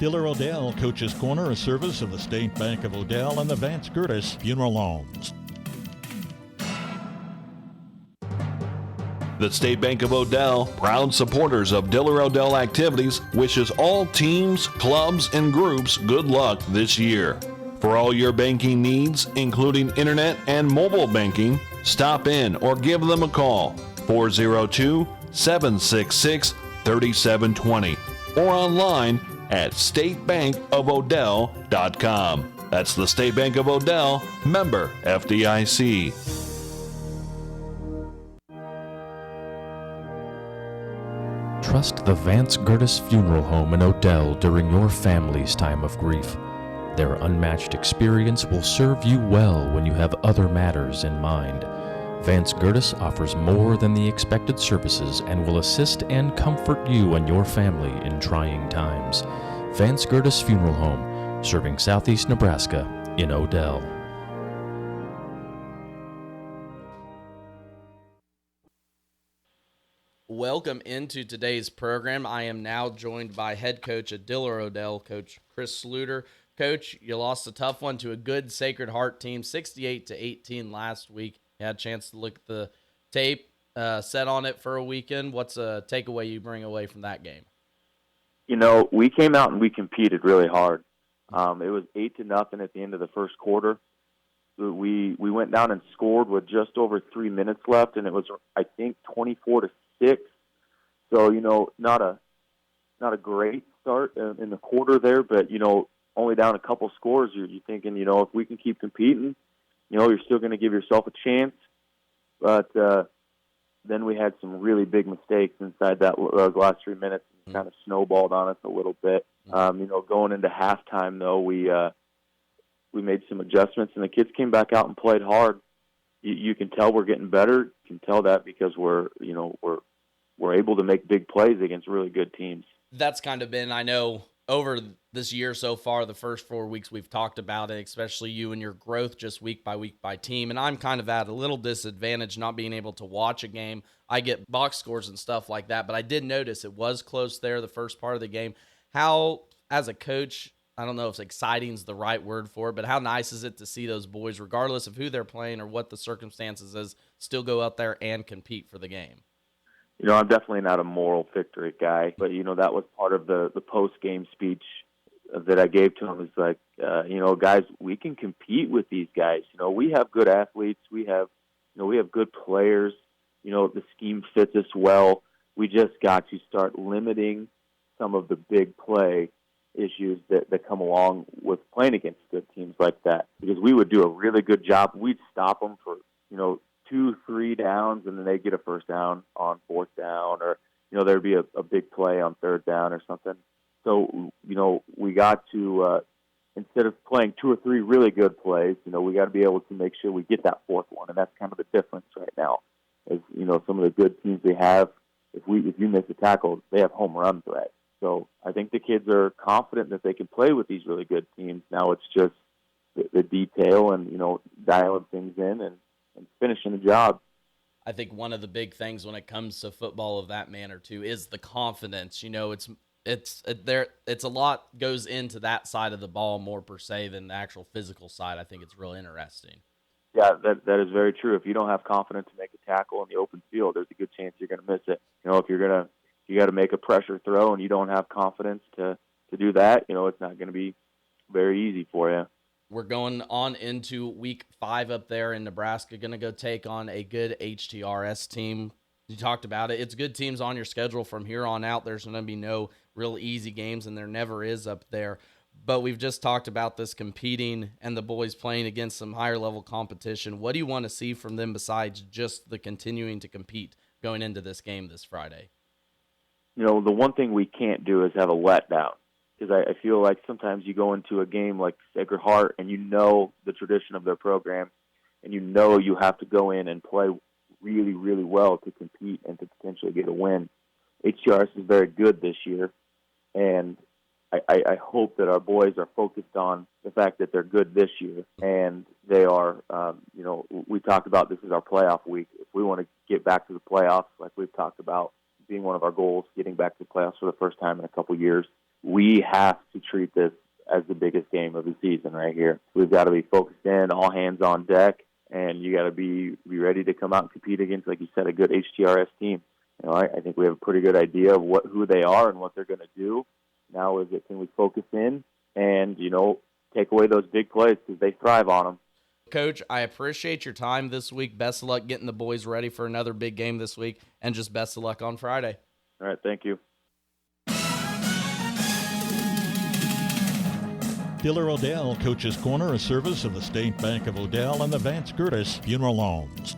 Diller-Odell Coach's Corner, a service of the State Bank of Odell and the Vance Curtis Funeral Homes. The State Bank of Odell, proud supporters of Diller-Odell activities, wishes all teams, clubs, and groups good luck this year. For all your banking needs, including internet and mobile banking, stop in or give them a call, 402-766-3720, or online at statebankofodell.com. That's the State Bank of Odell, member FDIC. Trust the Vance Curtis Funeral Home in Odell during your family's time of grief. Their unmatched experience will serve you well when you have other matters in mind. Vance Curtis offers more than the expected services and will assist and comfort you and your family in trying times. Vance Curtis Funeral Home, serving Southeast Nebraska in Odell. Welcome into today's program. I am now joined by head coach at Diller-Odell, Coach Chris Schluter. Coach, you lost a tough one to a good Sacred Heart team, 68-18 last week. You had a chance to look at the tape, set on it for a weekend. What's a takeaway you bring away from that game? You know, we came out and we competed really hard. It was 8-0 at the end of the first quarter. We went down and scored with just over 3 minutes left, and it was, I think, 24-6. So, you know, not a great start in the quarter there, but, you know, only down a couple scores. You're thinking, you know, if we can keep competing, you know, you're still going to give yourself a chance. But then we had some really big mistakes inside that last 3 minutes and kind of snowballed on us a little bit. You know, going into halftime, though, we made some adjustments, and the kids came back out and played hard. You can tell we're getting better. You can tell that because we're able to make big plays against really good teams. That's kind of been, I know, over this year so far, the first 4 weeks we've talked about it, especially you and your growth just week by team. And I'm kind of at a little disadvantage not being able to watch a game. I get box scores and stuff like that, but I did notice it was close there the first part of the game. How, as a coach, I don't know if exciting is the right word for it, but how nice is it to see those boys, regardless of who they're playing or what the circumstances is, still go out there and compete for the game? You know, I'm definitely not a moral victory guy, but, you know, that was part of the post-game speech that I gave to him. Is like, you know, guys, we can compete with these guys. You know, we have good athletes. We have good players. You know, the scheme fits us well. We just got to start limiting some of the big play issues that come along with playing against good teams like that, because we would do a really good job. We'd stop them for, you know, 2-3 downs, and then they'd get a first down on fourth down, or, you know, there'd be a big play on third down or something. So, you know, we got to, instead of playing 2 or 3 really good plays, you know, we got to be able to make sure we get that fourth one, and that's kind of the difference right now. As you know, some of the good teams we have, if you miss a tackle, they have home run threat. So I think the kids are confident that they can play with these really good teams. Now it's just the detail and, you know, dialing things in and finishing the job. I think one of the big things when it comes to football of that manner too is the confidence. You know, it's a lot goes into that side of the ball more per se than the actual physical side. I think it's real interesting. Yeah, that is very true. If you don't have confidence to make a tackle in the open field, there's a good chance you're going to miss it. You know, if you got to make a pressure throw and you don't have confidence to do that, you know, it's not going to be very easy for you. We're going on into week 5 up there in Nebraska, going to go take on a good HTRS team. You talked about it. It's good teams on your schedule from here on out. There's going to be no real easy games, and there never is up there. But we've just talked about this competing and the boys playing against some higher-level competition. What do you want to see from them besides just the continuing to compete going into this game this Friday? You know, the one thing we can't do is have a letdown, because I feel like sometimes you go into a game like Sacred Heart and you know the tradition of their program, and you know you have to go in and play really, really well to compete and to potentially get a win. HTRS is very good this year, and I hope that our boys are focused on the fact that they're good this year, and they are, you know, we talked about this is our playoff week. If we want to get back to the playoffs, like we've talked about being one of our goals, getting back to the playoffs for the first time in a couple years, we have to treat this as the biggest game of the season right here. We've got to be focused in, all hands on deck, and you got to be ready to come out and compete against, like you said, a good HTRS team. You know, I think we have a pretty good idea of who they are and what they're going to do. Now is it, can we focus in and, you know, take away those big plays because they thrive on them. Coach, I appreciate your time this week. Best of luck getting the boys ready for another big game this week, and just best of luck on Friday. All right, thank you. Diller-Odell Coach's Corner, a service of the State Bank of Odell and the Vance Curtis Funeral Homes.